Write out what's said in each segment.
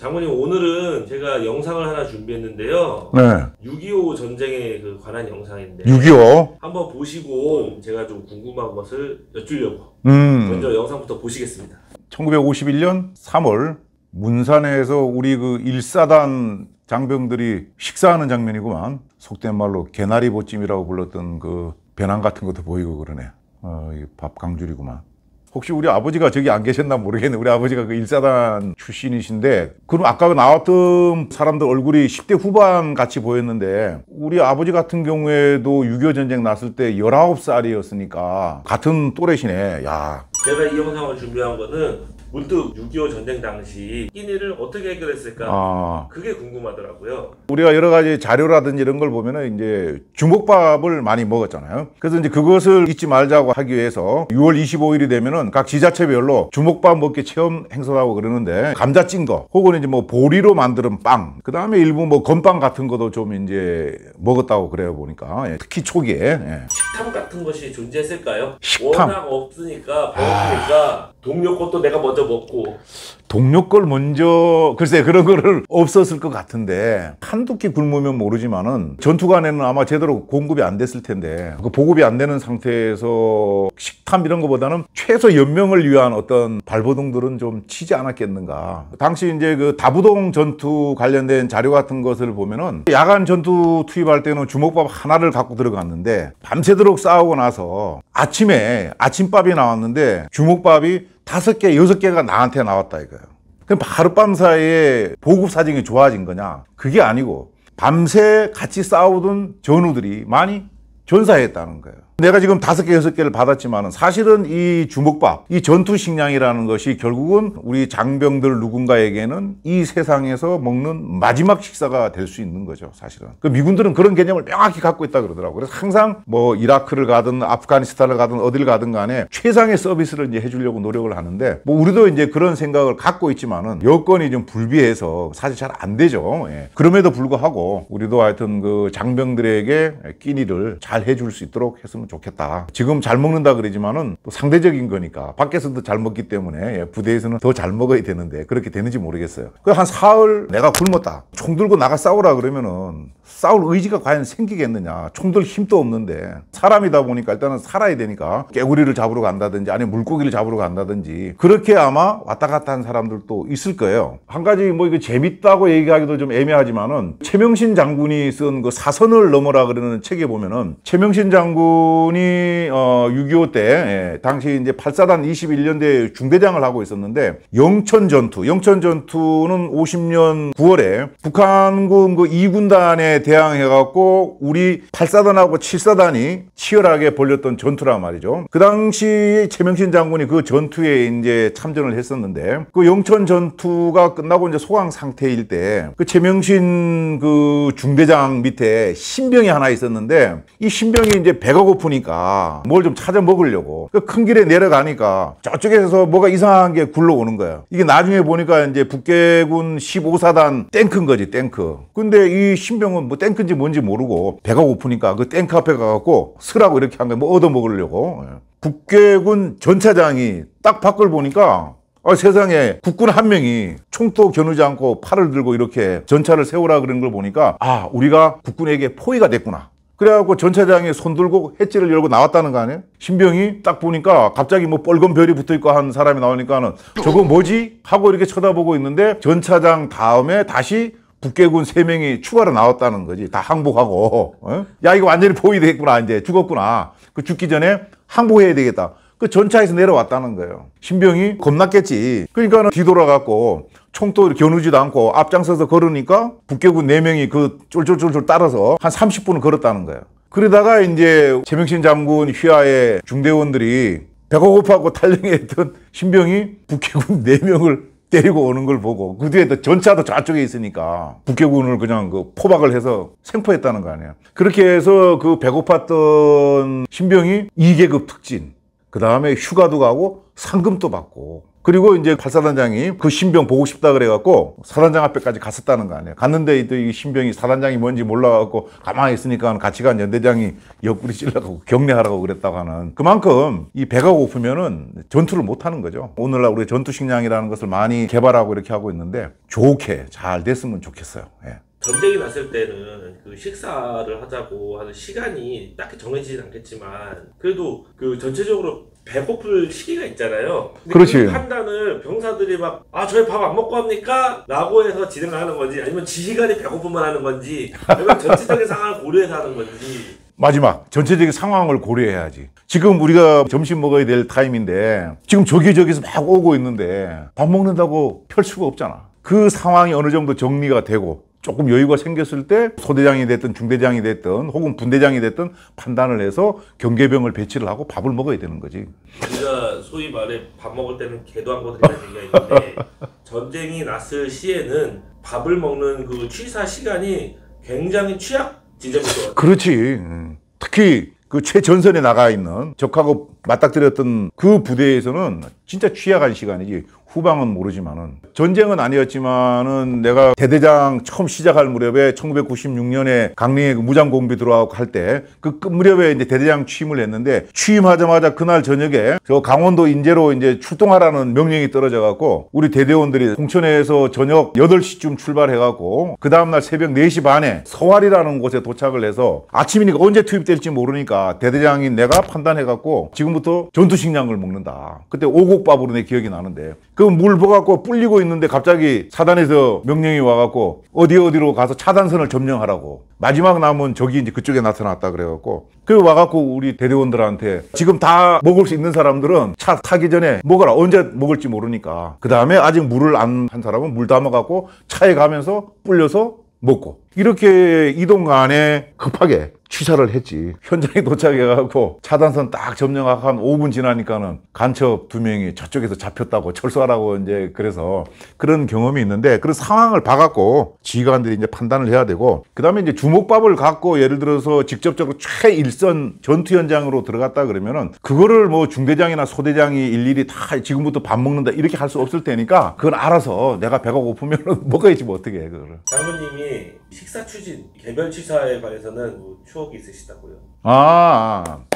장모님, 오늘은 제가 영상을 하나 준비했는데요. 네. 6.25 전쟁에 관한 영상인데 6.25. 한번 보시고 제가 좀 궁금한 것을 여쭈려고 먼저 영상부터 보시겠습니다. 1951년 3월 문산에서 우리 그 1사단 장병들이 식사하는 장면이구만. 속된 말로 개나리 보찜이라고 불렀던 그 배낭 같은 것도 보이고 그러네. 밥 강줄이구만. 혹시 우리 아버지가 저기 안 계셨나 모르겠네. 우리 아버지가 그 1사단 출신이신데, 그럼 아까 나왔던 사람들 얼굴이 10대 후반 같이 보였는데, 우리 아버지 같은 경우에도 6.25 전쟁 났을 때 19살이었으니까 같은 또래시네. 야. 제가 이 영상을 준비한 거는 문득 6.25 전쟁 당시 끼니를 어떻게 해결했을까, 그게 궁금하더라고요. 우리가 여러 가지 자료라든지 이런 걸 보면은 이제 주먹밥을 많이 먹었잖아요. 그래서 이제 그것을 잊지 말자고 하기 위해서 6월 25일이 되면은 각 지자체별로 주먹밥 먹기 체험 행사를 하고 그러는데, 감자 찐 거, 혹은 이제 뭐 보리로 만드는 빵, 그 다음에 일부 뭐 건빵 같은 것도 좀 이제 먹었다고 그래요, 보니까. 특히 초기에. 식탐 같은 것이 존재했을까요? 식탐. 워낙 없으니까, 배고프니까 동료 것도 내가 먼저 먹고. 동료 걸 먼저, 글쎄 그런 거를 없었을 것 같은데, 한두 끼 굶으면 모르지만은 전투간에는 아마 제대로 공급이 안 됐을 텐데, 그 보급이 안 되는 상태에서 식탐 이런 거보다는 최소 연명을 위한 어떤 발버둥들은 좀 치지 않았겠는가. 당시 이제 그 다부동 전투 관련된 자료 같은 것을 보면은, 야간 전투 투입할 때는 주먹밥 하나를 갖고 들어갔는데 밤새도록 싸우고 나서 아침에 아침밥이 나왔는데 주먹밥이 5개, 6개가 나한테 나왔다 이거예요. 그럼 하룻밤 사이에 보급 사정이 좋아진 거냐? 그게 아니고 밤새 같이 싸우던 전우들이 많이 전사했다는 거예요. 내가 지금 5개, 6개를 받았지만은 사실은 이 주먹밥, 이 전투 식량이라는 것이 결국은 우리 장병들 누군가에게는 이 세상에서 먹는 마지막 식사가 될 수 있는 거죠, 사실은. 그 미군들은 그런 개념을 명확히 갖고 있다 그러더라고요. 그래서 항상 뭐 이라크를 가든 아프가니스탄을 가든 어딜 가든 간에 최상의 서비스를 이제 해주려고 노력을 하는데, 뭐 우리도 이제 그런 생각을 갖고 있지만은 여건이 좀 불비해서 사실 잘 안 되죠. 그럼에도 불구하고 우리도 하여튼 그 장병들에게 끼니를 잘 해줄 수 있도록 했으면 좋겠다. 지금 잘 먹는다 그러지만은 또 상대적인 거니까 밖에서도 잘 먹기 때문에 부대에서는 더 잘 먹어야 되는데 그렇게 되는지 모르겠어요. 한 사흘 내가 굶었다, 총 들고 나가 싸우라 그러면은 싸울 의지가 과연 생기겠느냐. 총들 힘도 없는데, 사람이다 보니까 일단은 살아야 되니까 깨구리를 잡으러 간다든지 아니면 물고기를 잡으러 간다든지 그렇게 아마 왔다 갔다 한 사람들도 있을 거예요. 한 가지 뭐 이거 재밌다고 얘기하기도 좀 애매하지만은, 최명신 장군이 쓴 그 사선을 넘어라 그러는 책에 보면은, 최명신 장군이 6.25 때 당시 이제 8사단 21년대 중대장을 하고 있었는데, 영천 전투는 50년 9월에 북한군 그 2군단에 대항해갖고 우리 8사단하고 7사단이 치열하게 벌였던 전투란 말이죠. 그 당시 최명신 장군이 그 전투에 이제 참전을 했었는데, 그 영천 전투가 끝나고 이제 소강 상태일 때 그 최명신 그 중대장 밑에 신병이 하나 있었는데, 이 신병이 이제 배가 고프니까 뭘 좀 찾아 먹으려고 그 큰 길에 내려가니까 저쪽에서 뭐가 이상한 게 굴러오는 거야. 이게 나중에 보니까 이제 북계군 15사단 탱크인 거지, 탱크. 근데 이 신병은 뭐 탱크인지 뭔지 모르고 배가 고프니까 그 탱크 앞에 가갖고 쓰라고 이렇게 한 거야. 뭐 얻어 먹으려고. 북계군 전차장이 딱 밖을 보니까 세상에 국군 한 명이 총도 겨누지 않고 팔을 들고 이렇게 전차를 세우라 그런 걸 보니까, 우리가 국군에게 포위가 됐구나. 그래갖고 전차장이 손 들고 해지를 열고 나왔다는 거 아니에요? 신병이 딱 보니까 갑자기 뭐 빨간 별이 붙어있고 한 사람이 나오니까는 저거 뭐지? 하고 이렇게 쳐다보고 있는데, 전차장 다음에 다시 북계군 3명이 추가로 나왔다는 거지. 다 항복하고. 야, 이거 완전히 포위됐구나. 이제 죽었구나. 그 죽기 전에 항복해야 되겠다. 그 전차에서 내려왔다는 거예요. 신병이 겁났겠지. 그러니까 뒤돌아갖고 총도 겨누지도 않고 앞장서서 걸으니까 북계군 4명이 그 쫄쫄쫄쫄 따라서 한 30분을 걸었다는 거예요. 그러다가 이제 최명신 장군 휘하의 중대원들이 배가 고파갖고 탈영했던 신병이 북계군 4명을 때리고 오는 걸 보고, 그 뒤에 또 전차도 저쪽에 있으니까 북계군을 그냥 그 포박을 해서 생포했다는 거 아니에요. 그렇게 해서 그 배고팠던 신병이 2계급 특진, 그 다음에 휴가도 가고 상금도 받고, 그리고 이제 팔사단장이 그 신병 보고 싶다 그래갖고 사단장 앞에까지 갔었다는 거 아니에요. 갔는데 또 이 신병이 사단장이 뭔지 몰라갖고 가만히 있으니까 같이 간 연대장이 옆구리 찔러가고 격려하라고 그랬다고 하는, 그만큼 이 배가 고프면은 전투를 못 하는 거죠. 오늘날 우리 전투식량이라는 것을 많이 개발하고 이렇게 하고 있는데 좋게 잘 됐으면 좋겠어요. 예. 전쟁이 났을 때는 그 식사를 하자고 하는 시간이 딱히 정해지진 않겠지만 그래도 그 전체적으로 배고플 시기가 있잖아요. 근데 그렇지. 그 판단을 병사들이 막 저희 밥 안 먹고 합니까? 라고 해서 진행을 하는 건지, 아니면 지휘관이 배고프면 하는 건지, 아니면 전체적인 상황을 고려해서 하는 건지. 마지막 전체적인 상황을 고려해야지. 지금 우리가 점심 먹어야 될 타임인데 지금 저기서 막 오고 있는데 밥 먹는다고 펼 수가 없잖아. 그 상황이 어느 정도 정리가 되고 조금 여유가 생겼을 때 소대장이 됐든 중대장이 됐든 혹은 분대장이 됐든 판단을 해서 경계병을 배치를 하고 밥을 먹어야 되는 거지. 우리가 소위 말해 밥 먹을 때는 개도 안 거들이라는 얘기가 있는데 전쟁이 났을 시에는 밥을 먹는 그 취사 시간이 굉장히 취약 지점일 것 같아요. 그렇지. 특히 그 최전선에 나가 있는 적하고 맞닥뜨렸던 그 부대에서는 진짜 취약한 시간이지. 후방은 모르지만은, 전쟁은 아니었지만은 내가 대대장 처음 시작할 무렵에 1996년에 강릉에 무장 공비 들어가고 할 때 그 끝 무렵에 이제 대대장 취임을 했는데, 취임하자마자 그날 저녁에 저 강원도 인제로 이제 출동하라는 명령이 떨어져 갖고 우리 대대원들이 홍천에서 저녁 8시쯤 출발해 갖고 그 다음날 새벽 4시 반에 서활이라는 곳에 도착을 해서, 아침이니까 언제 투입될지 모르니까 대대장인 내가 판단해 갖고 지금부터 전투식량을 먹는다. 그때 오곡밥으로 내 기억이 나는데, 그 물 부어갖고 불리고 있는데 갑자기 사단에서 명령이 와갖고 어디로 가서 차단선을 점령하라고. 마지막 남은 적이 이제 그쪽에 나타났다 그래갖고 그 와갖고 우리 대대원들한테 지금 다 먹을 수 있는 사람들은 차 타기 전에 먹어라. 언제 먹을지 모르니까. 그 다음에 아직 물을 안 한 사람은 물 담아갖고 차에 가면서 불려서 먹고, 이렇게 이동간에 급하게 취사를 했지. 현장에 도착해가지고 차단선 딱 점령하고 한 5분 지나니까는 간첩 2명이 저쪽에서 잡혔다고 철수하라고 이제 그래서 그런 경험이 있는데, 그런 상황을 봐갖고 지휘관들이 이제 판단을 해야 되고, 그 다음에 이제 주먹밥을 갖고 예를 들어서 직접적으로 최일선 전투 현장으로 들어갔다 그러면은 그거를 뭐 중대장이나 소대장이 일일이 다 지금부터 밥 먹는다 이렇게 할 수 없을 테니까 그건 알아서 내가 배가 고프면은 먹어야지 뭐 어떻게 해 그거를. 장모님이 식사 추진, 개별 취사에 관해서는 뭐 추억이 있으시다고요?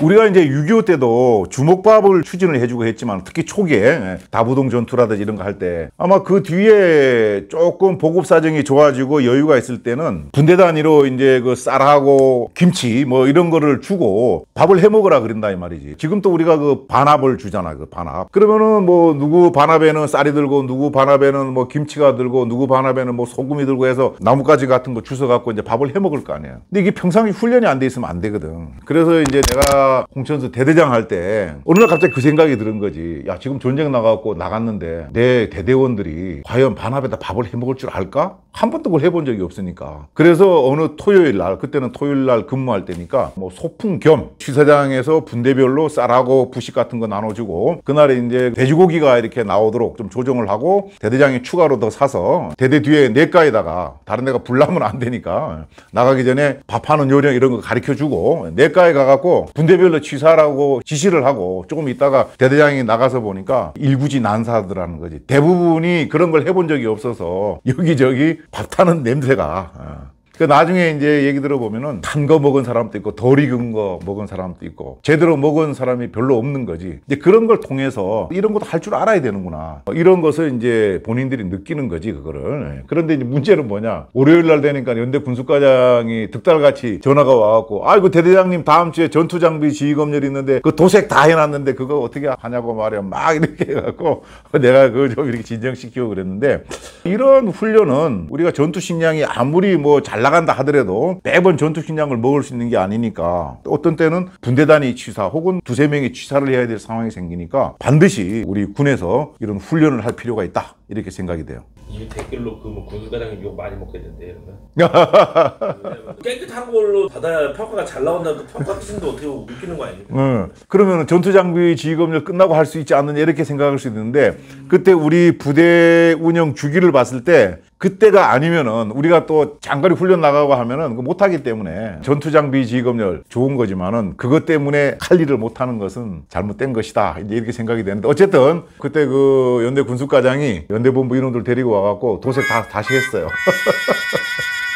우리가 이제 6.25 때도 주먹밥을 추진을 해주고 했지만, 특히 초기에 다부동 전투라든지 이런 거 할 때 아마 그 뒤에 조금 보급 사정이 좋아지고 여유가 있을 때는 분대 단위로 이제 그 쌀하고 김치 뭐 이런 거를 주고 밥을 해 먹으라 그런다 이 말이지. 지금 또 우리가 그 반합을 주잖아. 그 반합. 그러면은 뭐 누구 반합에는 쌀이 들고 누구 반합에는 뭐 김치가 들고 누구 반합에는 뭐 소금이 들고 해서 나뭇가지 같은 거 주워 갖고 이제 밥을 해 먹을 거 아니에요. 근데 이게 평상시 훈련이 안 돼 있으면 안 되거든. 그래서 이제 내가 홍천에서 대대장 할 때 어느 날 갑자기 그 생각이 드는 거지. 야, 지금 전쟁 나가고 나갔는데 내 대대원들이 과연 반합에다 밥을 해 먹을 줄 알까? 한 번도 그걸 해본 적이 없으니까. 그래서 어느 토요일 날, 그때는 토요일 날 근무할 때니까 뭐 소풍 겸 취사장에서 분대별로 쌀하고 부식 같은 거 나눠주고, 그날에 이제 돼지고기가 이렇게 나오도록 좀 조정을 하고 대대장이 추가로 더 사서 대대 뒤에 내과에다가, 다른 데가 불나면 안 되니까 나가기 전에 밥하는 요령 이런 거 가르쳐주고 내과에 가갖고 분대별로 취사라고 지시를 하고, 조금 있다가 대대장이 나가서 보니까 일구지 난사하더라는 거지. 대부분이 그런 걸 해본 적이 없어서 여기저기 밥 타는 냄새가. 그 나중에 이제 얘기 들어보면은 탄 거 먹은 사람도 있고 덜 익은 거 먹은 사람도 있고 제대로 먹은 사람이 별로 없는 거지. 이제 그런 걸 통해서 이런 것도 할 줄 알아야 되는구나, 이런 것을 이제 본인들이 느끼는 거지 그거를. 그런데 이제 문제는 뭐냐, 월요일 날 되니까 연대 군수과장이 득달같이 전화가 와갖고, 아이고 대대장님 다음 주에 전투장비 지휘검열 있는데 그 도색 다 해놨는데 그거 어떻게 하냐고 말이야. 막 이렇게 해갖고 내가 그거 좀 이렇게 진정시키고 그랬는데, 이런 훈련은 우리가 전투식량이 아무리 뭐 잘 나간다 하더라도 매번 전투식량을 먹을 수 있는 게 아니니까, 어떤 때는 분대 단위 취사 혹은 2-3명이 취사를 해야 될 상황이 생기니까 반드시 우리 군에서 이런 훈련을 할 필요가 있다, 이렇게 생각이 돼요. 이 댓글로 그 뭐 군수과장님 욕 많이 먹겠는데 이러면 깨끗한 걸로 받아야 평가가 잘 나온다는 그 평가 기준도 어떻게 느끼는 거 아닙니까? 그러면 전투장비 지휘검열 끝나고 할 수 있지 않느냐 이렇게 생각할 수 있는데, 그때 우리 부대 운영 주기를 봤을 때 그때가 아니면은 우리가 또 장거리 훈련 나가고 하면은 그거 못하기 때문에 전투 장비 지급률 좋은 거지만은 그것 때문에 할 일을 못하는 것은 잘못된 것이다 이제 이렇게 생각이 되는데 어쨌든 그때 그 연대 군수과장이 연대본부 인원들 데리고 와갖고 도색 다시 했어요.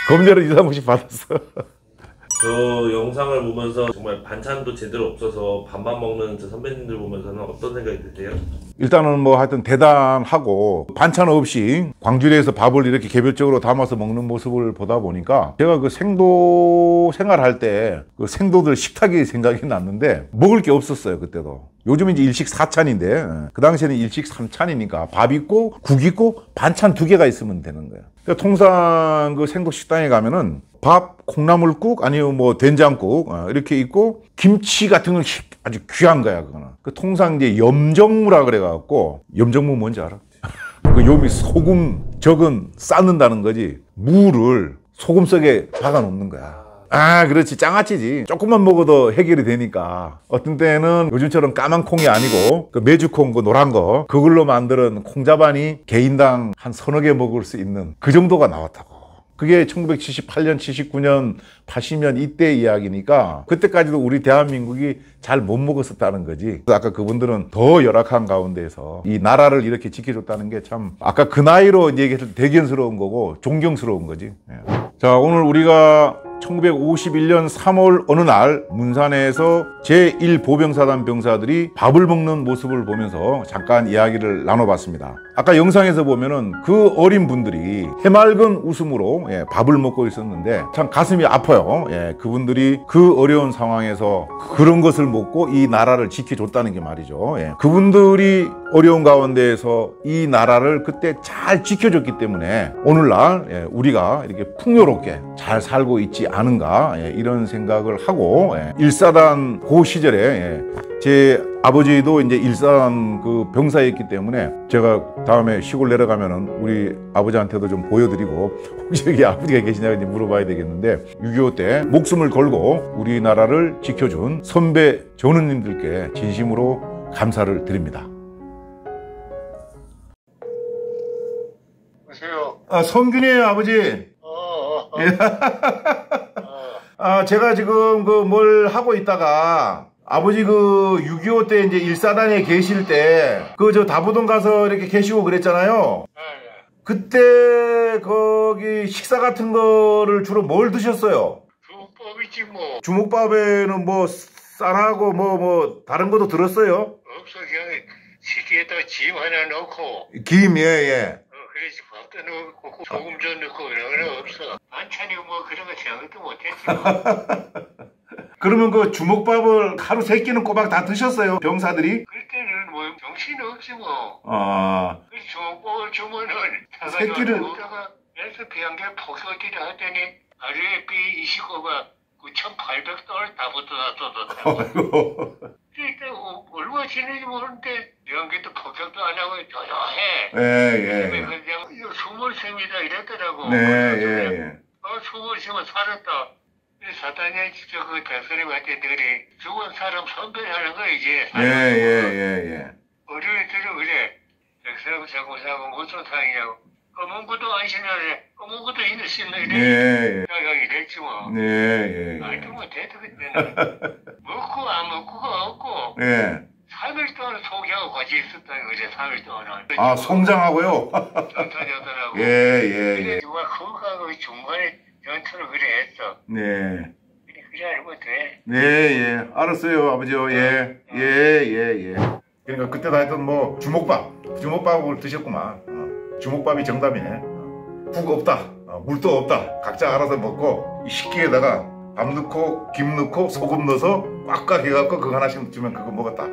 검열은 2, 3분씩 받았어. 저 영상을 보면서 정말 반찬도 제대로 없어서 밥만 먹는 저 선배님들 보면서는 어떤 생각이 드세요? 일단은 뭐 하여튼 대단하고 반찬 없이 광주리에서 밥을 이렇게 개별적으로 담아서 먹는 모습을 보다 보니까 제가 그 생도 생활할 때 그 생도들 식탁이 생각이 났는데 먹을 게 없었어요 그때도. 요즘은 이제 일식 4찬인데 그 당시에는 일식 3찬이니까 밥 있고 국 있고 반찬 2개가 있으면 되는 거예요. 그러니까 통상 그 생도 식당에 가면은 밥, 콩나물국 아니면 뭐 된장국 이렇게 있고 김치 같은 건 아주 귀한 거야 그거는. 그 통상 이제 염정무라 그래갖고 염정무 뭔지 알아? 그 요미 소금 적은 쌓는다는 거지 무를 소금 속에 박아 놓는 거야. 아 그렇지 장아찌지. 조금만 먹어도 해결이 되니까. 어떤 때는 요즘처럼 까만 콩이 아니고 그 메주콩 그 노란 거 그걸로 만드는 콩자반이 개인당 한 3-4개 먹을 수 있는 그 정도가 나왔다고. 그게 1978년, 79년, 80년 이때 이야기니까 그때까지도 우리 대한민국이 잘 못 먹었었다는 거지. 아까 그분들은 더 열악한 가운데서 이 나라를 이렇게 지켜줬다는 게 참 아까 그 나이로 얘기해서 대견스러운 거고 존경스러운 거지. 자, 오늘 우리가 1951년 3월 어느 날 문산에서 제1보병사단 병사들이 밥을 먹는 모습을 보면서 잠깐 이야기를 나눠봤습니다. 아까 영상에서 보면은 그 어린 분들이 해맑은 웃음으로 밥을 먹고 있었는데 참 가슴이 아파요. 그분들이 그 어려운 상황에서 그런 것을 먹고 이 나라를 지켜줬다는 게 말이죠. 그분들이 어려운 가운데에서 이 나라를 그때 잘 지켜줬기 때문에 오늘날 우리가 이렇게 풍요롭게 잘 살고 있지 않은가 이런 생각을 하고 일사단 그 시절에 제 아버지도 이제 일사단 그 병사였기 때문에 제가 다음에 시골 내려가면은 우리 아버지한테도 좀 보여드리고 혹시 여기 아버지가 계시냐고 이제 물어봐야 되겠는데 6.25 때 목숨을 걸고 우리나라를 지켜준 선배 전우님들께 진심으로 감사를 드립니다. 여보세요. 성균이에요 아버지. 제가 지금 그 뭘 하고 있다가 아버지 그 6.25 때 이제 일사단에 계실 때 그 저 다부동 가서 이렇게 계시고 그랬잖아요. 그때 거기 식사 같은 거를 주로 뭘 드셨어요? 주먹밥이지 뭐. 주먹밥에는 뭐 쌀하고 뭐 다른 것도 들었어요? 없어. 그냥 식기에다 김 하나 넣고. 김, 예. 그래서 밥도 넣고 소금 좀 넣고 이런 거 없어. 반찬이 뭐 그런 거 생각도 못했지 뭐. 그러면 그 주먹밥을 하루 3끼는 꼬박 다 드셨어요? 병사들이? 그때는 뭐 정신이 없지 뭐. 그 주먹밥을 주면은 새끼를 다가 그래서 비행기 폭격기를 하더니 하루에 비 29가 9,800달러 다 붙어놨었다고. 아이고. 그때 얼마 지는지 모르는데 비행기도 폭격도 안 하고 조용해. 예. 그냥 숨을 셉니다 이랬더라고. 네. 숨을 쉬면 살았다. 사단이 직접 그 대선님한테 들이 죽은 사람 선별하는 거 이제. 예. 어린이들은 그래. 백사람 사고 무슨 상이냐고. 검은구도 안 신나네. 검은구도 있는 이래. 내가 이랬지 뭐. 말도 못해도 그때는. 먹고 안 먹고가 없고. 3일 동안 소개하고 같이 있었다는 거지. 3일 동안. 송장하고요? 전투하더라고. 예. 누가 그거하고 중간에 전투를 그래 했어. 그래 알면 돼. 예. 알았어요, 아버지요. 예. 그러니까 그때도 하여튼 뭐 주먹밥을 드셨구만. 주먹밥이 정답이네. 국 없다. 물도 없다. 각자 알아서 먹고 식기에다가 밥 넣고 김 넣고 소금 넣어서 꽉꽉 해갖고 그거 하나씩 주면 그거 먹었다.